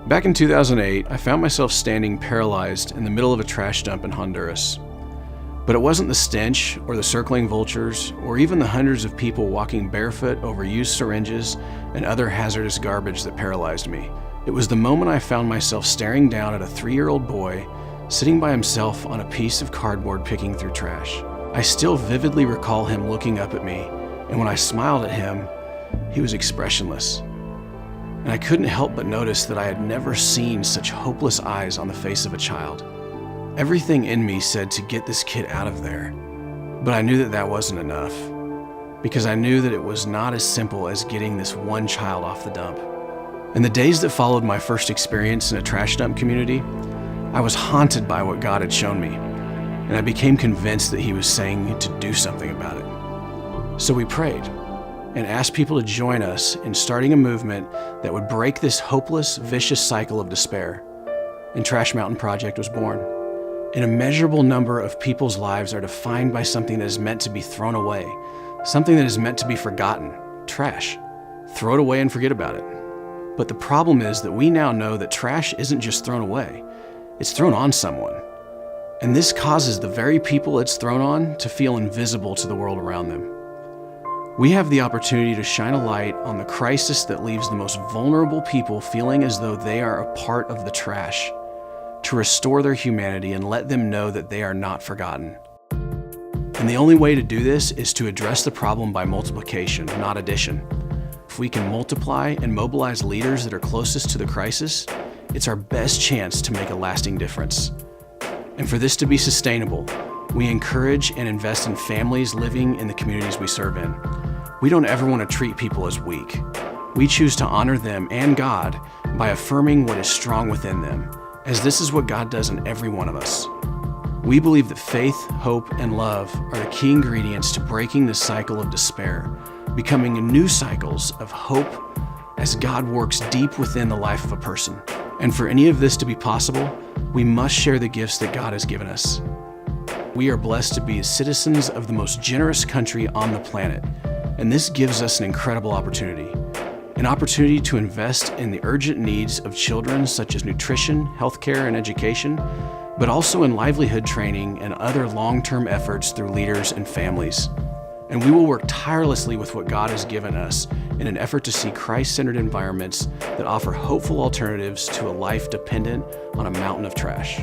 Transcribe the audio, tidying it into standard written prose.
Back in 2008, I found myself standing paralyzed in the middle of a trash dump in Honduras. But it wasn't the stench or the circling vultures or even the hundreds of people walking barefoot over used syringes and other hazardous garbage that paralyzed me. It was the moment I found myself staring down at a 3-year-old boy sitting by himself on a piece of cardboard picking through trash. I still vividly recall him looking up at me, and when I smiled at him, he was expressionless. And I couldn't help but notice that I had never seen such hopeless eyes on the face of a child. Everything in me said to get this kid out of there, but I knew that that wasn't enough, because I knew that it was not as simple as getting this one child off the dump. In the days that followed my first experience in a trash dump community, I was haunted by what God had shown me, and I became convinced that He was saying to do something about it. So we prayed and asked people to join us in starting a movement that would break this hopeless, vicious cycle of despair. And Trash Mountain Project was born. An immeasurable number of people's lives are defined by something that is meant to be thrown away, something that is meant to be forgotten, trash. Throw it away and forget about it. But the problem is that we now know that trash isn't just thrown away, it's thrown on someone. And this causes the very people it's thrown on to feel invisible to the world around them. We have the opportunity to shine a light on the crisis that leaves the most vulnerable people feeling as though they are a part of the trash, to restore their humanity and let them know that they are not forgotten. And the only way to do this is to address the problem by multiplication, not addition. If we can multiply and mobilize leaders that are closest to the crisis, it's our best chance to make a lasting difference. And for this to be sustainable, we encourage and invest in families living in the communities we serve in. We don't ever want to treat people as weak. We choose to honor them and God by affirming what is strong within them, as this is what God does in every one of us. We believe that faith, hope, and love are the key ingredients to breaking the cycle of despair, becoming new cycles of hope as God works deep within the life of a person. And for any of this to be possible, we must share the gifts that God has given us. We are blessed to be citizens of the most generous country on the planet, and this gives us an incredible opportunity. An opportunity to invest in the urgent needs of children such as nutrition, healthcare, and education, but also in livelihood training and other long-term efforts through leaders and families. And we will work tirelessly with what God has given us in an effort to see Christ-centered environments that offer hopeful alternatives to a life dependent on a mountain of trash.